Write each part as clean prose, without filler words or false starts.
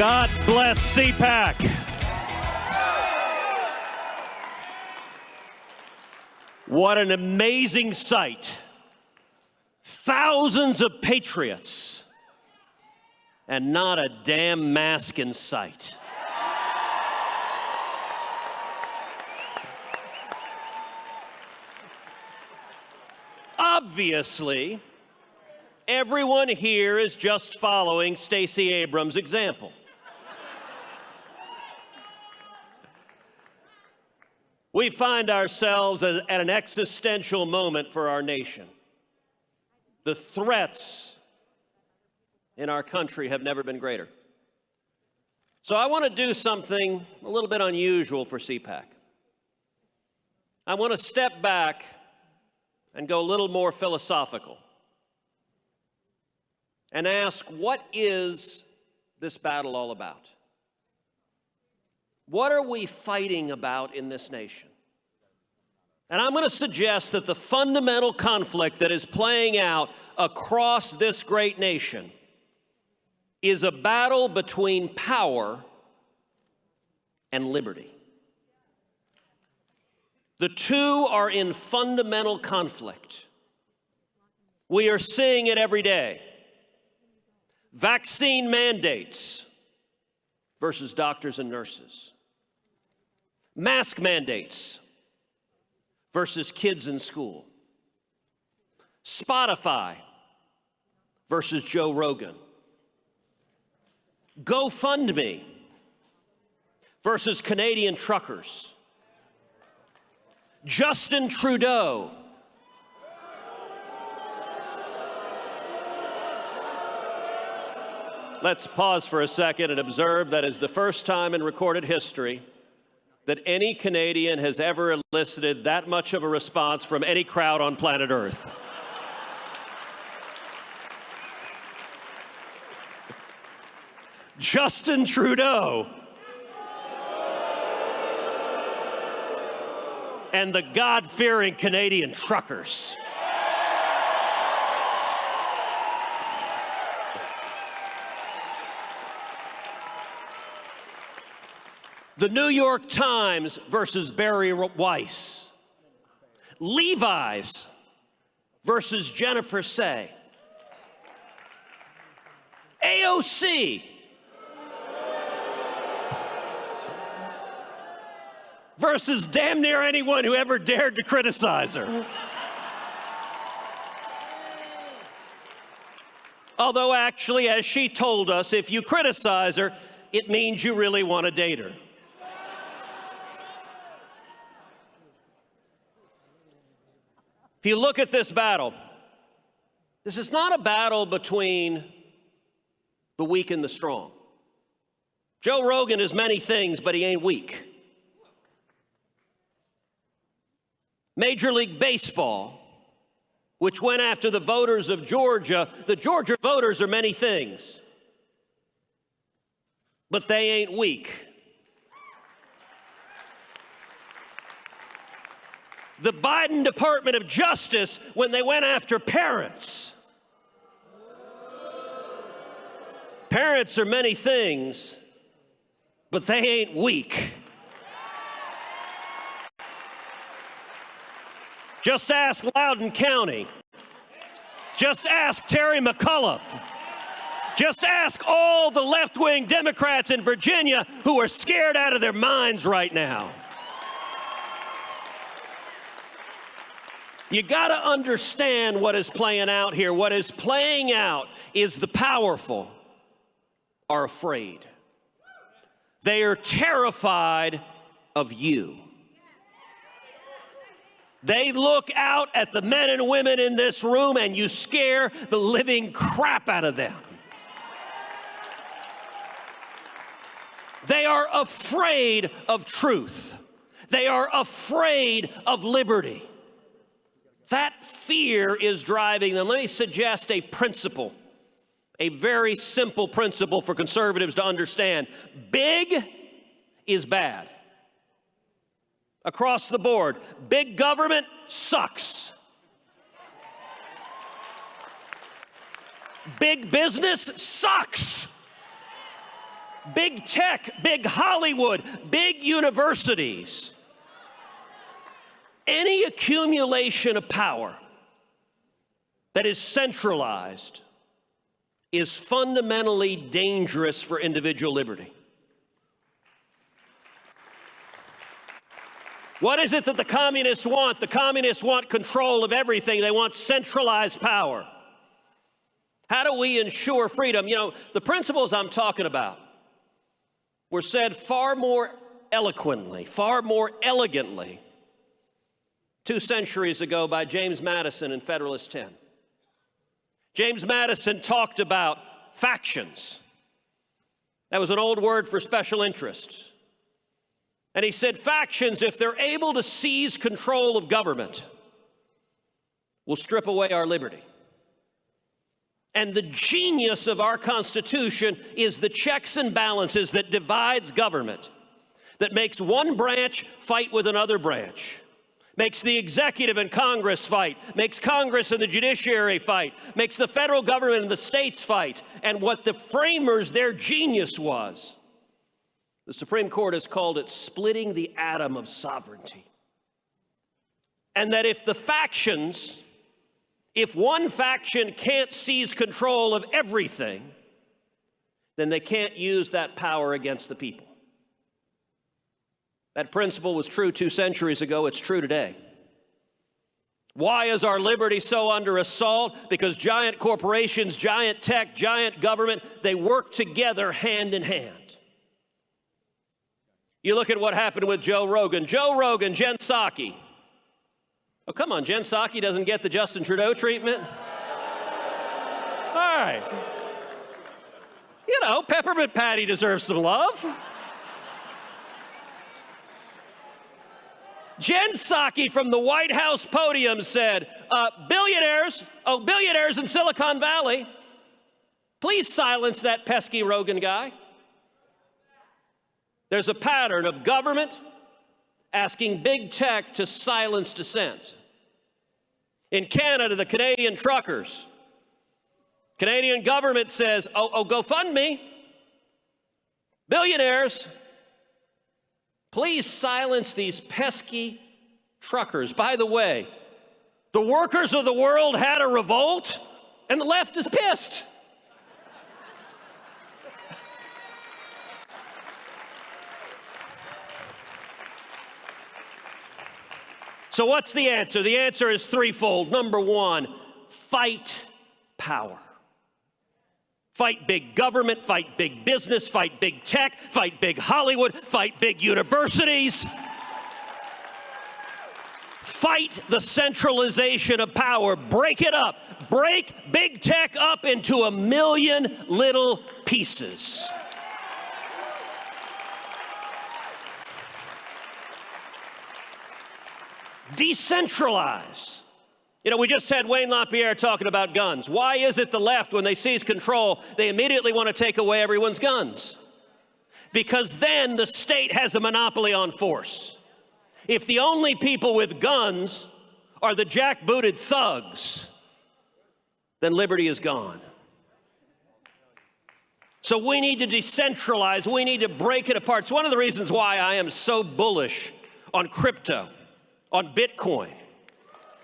God bless CPAC. What an amazing sight. Thousands of patriots and not a damn mask in sight. Obviously, everyone here is just following Stacey Abrams' example. We find ourselves at an existential moment for our nation. The threats in our country have never been greater. So I want to do something a little bit unusual for CPAC. I want to step back and go a little more philosophical and ask, what is this battle all about? What are we fighting about in this nation? And I'm going to suggest that the fundamental conflict that is playing out across this great nation is a battle between power and liberty. The two are in fundamental conflict. We are seeing it every day. Vaccine mandates versus doctors and nurses. Mask mandates versus kids in school. Spotify versus Joe Rogan. GoFundMe versus Canadian truckers. Justin Trudeau Let's pause for a second and observe that is the first time in recorded history that any Canadian has ever elicited that much of a response from any crowd on planet Earth. Justin Trudeau and the God-fearing Canadian truckers. The New York Times versus Barry Weiss. Levi's versus Jennifer Say. AOC versus damn near anyone who ever dared to criticize her. Although actually, as she told us, if you criticize her, it means you really want to date her. If you look at this battle, this is not a battle between the weak and the strong. Joe Rogan is many things, but he ain't weak. Major League Baseball, which went after the voters of Georgia, the Georgia voters are many things, but they ain't weak. The Biden Department of Justice, when they went after parents. Parents are many things, but they ain't weak. Just ask Loudoun County. Just ask Terry McAuliffe. Just ask all the left-wing Democrats in Virginia who are scared out of their minds right now. You got to understand what is playing out here. What is playing out is the powerful are afraid. They are terrified of you. They look out at the men and women in this room and you scare the living crap out of them. They are afraid of truth. They are afraid of liberty. That fear is driving them. Let me suggest a principle, a very simple principle for conservatives to understand. Big is bad. Across the board, big government sucks. Big business sucks. Big tech, big Hollywood, big universities. Any accumulation of power that is centralized is fundamentally dangerous for individual liberty. What is it that the communists want? The communists want control of everything. They want centralized power. How do we ensure freedom? You know, the principles I'm talking about were said far more eloquently, far more elegantly 2 centuries ago by James Madison in Federalist 10. James Madison talked about factions. That was an old word for special interests. And he said factions, if they're able to seize control of government, will strip away our liberty. And the genius of our Constitution is the checks and balances that divides government, that makes one branch fight with another branch, makes the executive and Congress fight, makes Congress and the judiciary fight, makes the federal government and the states fight. And what the framers, their genius was, the Supreme Court has called it splitting the atom of sovereignty. And that if the factions, if one faction can't seize control of everything, then they can't use that power against the people. That principle was true 2 centuries ago. It's true today. Why is our liberty so under assault? Because giant corporations, giant tech, giant government, they work together hand in hand. You look at what happened with Joe Rogan. Joe Rogan, Jen Psaki. Oh, come on, Jen Psaki doesn't get the Justin Trudeau treatment? All right. You know, Peppermint Patty deserves some love. Jen Psaki from the White House podium said, billionaires in Silicon Valley, please silence that pesky Rogan guy. There's a pattern of government asking big tech to silence dissent. In Canada, the Canadian truckers, Canadian government says, oh, GoFundMe, billionaires, please silence these pesky truckers. By the way, the workers of the world had a revolt, and the left is pissed. So what's the answer? The answer is threefold. Number one, fight power. Fight big government, fight big business, fight big tech, fight big Hollywood, fight big universities. Fight the centralization of power. Break it up. Break big tech up into a million little pieces. Decentralize. You know, we just had Wayne LaPierre talking about guns. Why is it the left, when they seize control, they immediately want to take away everyone's guns? Because then the state has a monopoly on force. If the only people with guns are the jackbooted thugs, then liberty is gone. So we need to decentralize. We need to break it apart. It's one of the reasons why I am so bullish on crypto, on Bitcoin,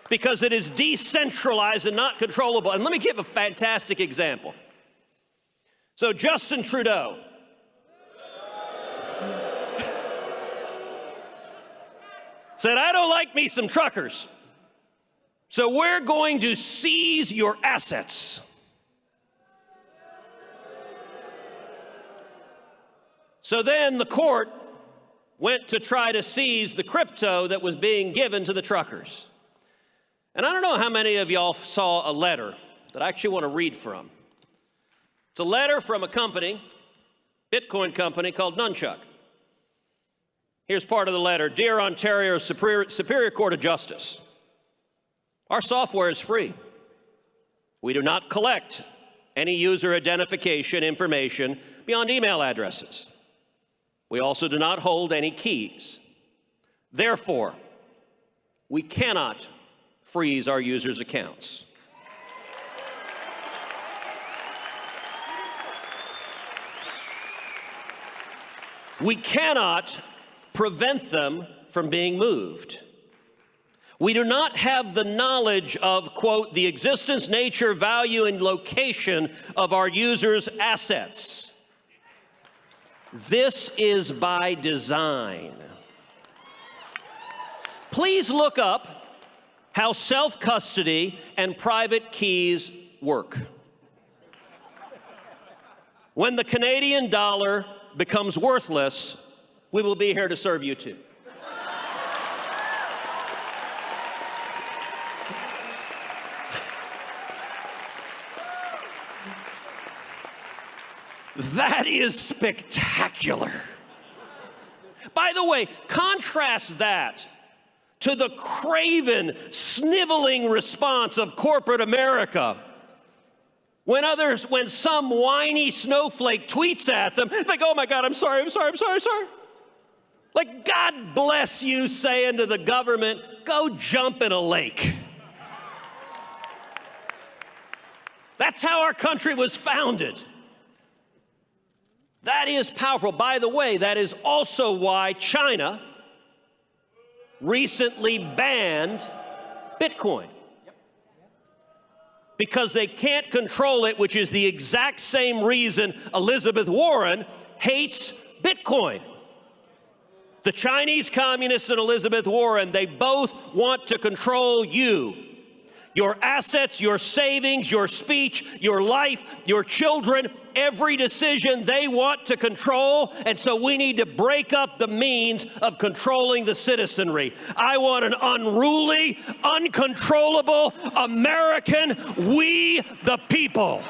because it is decentralized and not controllable. And let me give a fantastic example. So Justin Trudeau said, I don't like me some truckers, so we're going to seize your assets. So then the court went to try to seize the crypto that was being given to the truckers. And I don't know how many of y'all saw a letter that I actually want to read from. It's a letter from a company, Bitcoin company called Nunchuck. Here's part of the letter. Dear Ontario Superior Court of Justice, our software is free. We do not collect any user identification information beyond email addresses. We also do not hold any keys. Therefore, we cannot freeze our users' accounts. We cannot prevent them from being moved. We do not have the knowledge of, quote, the existence, nature, value, and location of our users' assets. This is by design. Please look up how self-custody and private keys work. When the Canadian dollar becomes worthless, we will be here to serve you too. That is spectacular. By the way, contrast that to the craven, sniveling response of corporate America. When some whiny snowflake tweets at them, they go, oh my God, I'm sorry. Like, God bless you saying to the government, go jump in a lake. That's how our country was founded. That is powerful. By the way, that is also why China recently banned Bitcoin. Because they can't control it, which is the exact same reason Elizabeth Warren hates Bitcoin. The Chinese communists and Elizabeth Warren, they both want to control you. Your assets, your savings, your speech, your life, your children, every decision they want to control, and so we need to break up the means of controlling the citizenry. I want an unruly, uncontrollable American, we the people.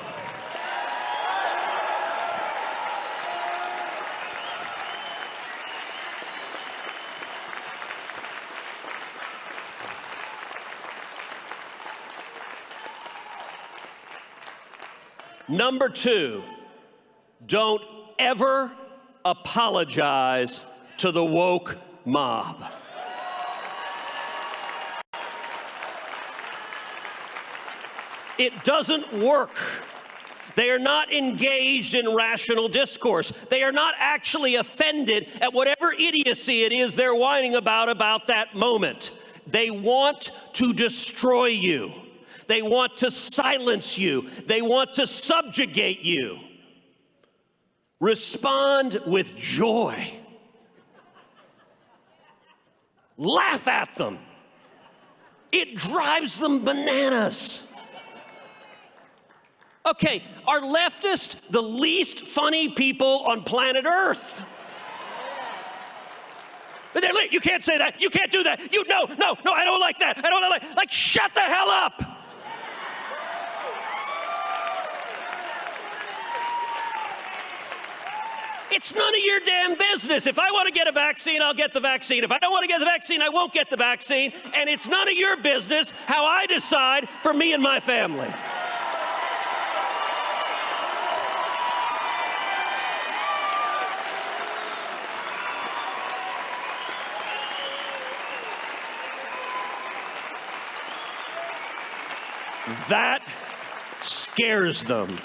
Number two, don't ever apologize to the woke mob. It doesn't work. They are not engaged in rational discourse. They are not actually offended at whatever idiocy it is they're whining about that moment. They want to destroy you. They want to silence you. They want to subjugate you. Respond with joy. Laugh at them. It drives them bananas. Okay, are leftists the least funny people on planet Earth? But you can't say that. You can't do that. No, I don't like that. I don't like, shut the hell up. It's none of your damn business. If I want to get a vaccine, I'll get the vaccine. If I don't want to get the vaccine, I won't get the vaccine. And it's none of your business how I decide for me and my family. That scares them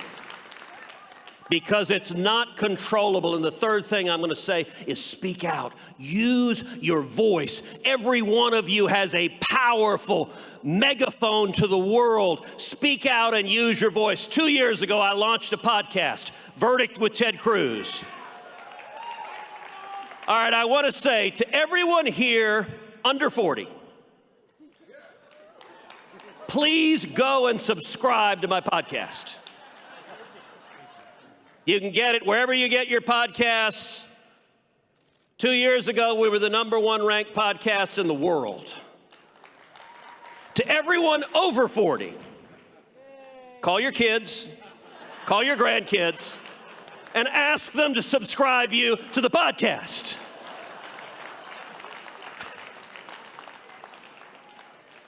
because it's not controllable. And the third thing I'm going to say is speak out. Use your voice. Every one of you has a powerful megaphone to the world. Speak out and use your voice. 2 years ago, I launched a podcast, Verdict with Ted Cruz. All right, I want to say to everyone here under 40, please go and subscribe to my podcast. You can get it wherever you get your podcasts. 2 years ago, we were the #1 ranked podcast in the world. To everyone over 40, call your kids, call your grandkids, and ask them to subscribe you to the podcast.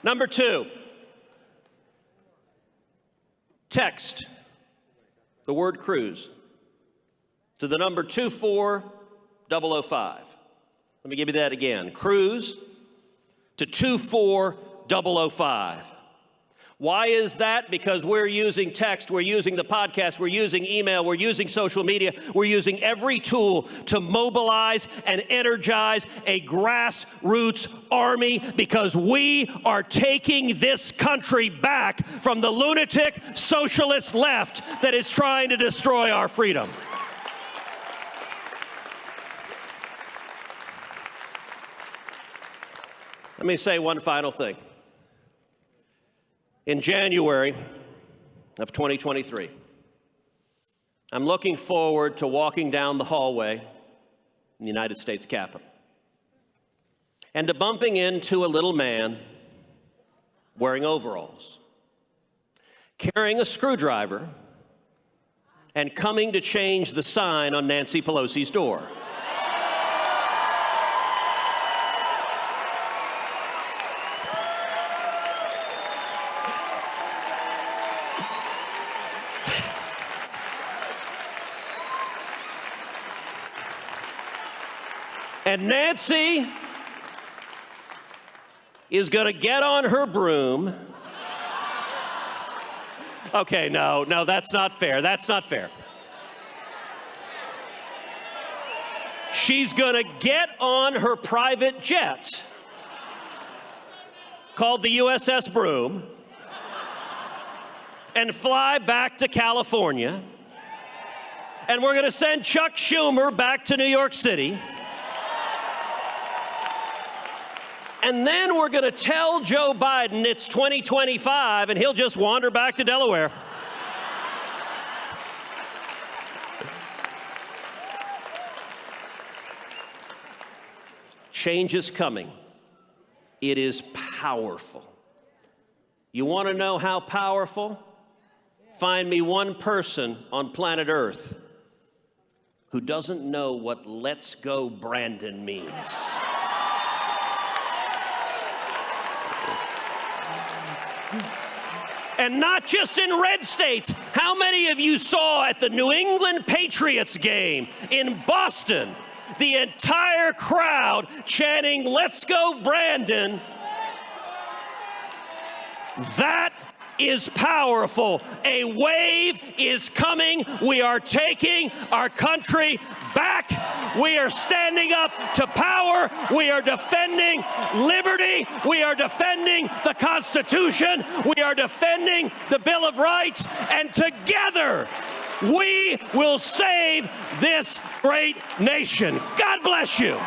Number 2, text the word Cruz to the number 24005. Let me give you that again. Cruz to 24005. Why is that? Because we're using text, we're using the podcast, we're using email, we're using social media, we're using every tool to mobilize and energize a grassroots army, because we are taking this country back from the lunatic socialist left that is trying to destroy our freedom. Let me say one final thing. In January of 2023, I'm looking forward to walking down the hallway in the United States Capitol and to bumping into a little man wearing overalls, carrying a screwdriver, and coming to change the sign on Nancy Pelosi's door. And Nancy is going to get on her broom. Okay, no, that's not fair. That's not fair. She's going to get on her private jet, called the USS Broom, and fly back to California. And we're going to send Chuck Schumer back to New York City. And then we're going to tell Joe Biden it's 2025, and he'll just wander back to Delaware. Change is coming. It is powerful. You want to know how powerful? Find me one person on planet Earth who doesn't know what "Let's Go Brandon" means. And not just in red states. How many of you saw at the New England Patriots game in Boston, the entire crowd chanting, "Let's go Brandon"? That is powerful. A wave is coming. We are taking our country back. We are standing up to power. We are defending liberty. We are defending the Constitution. We are defending the Bill of Rights. And together, we will save this great nation. God bless you.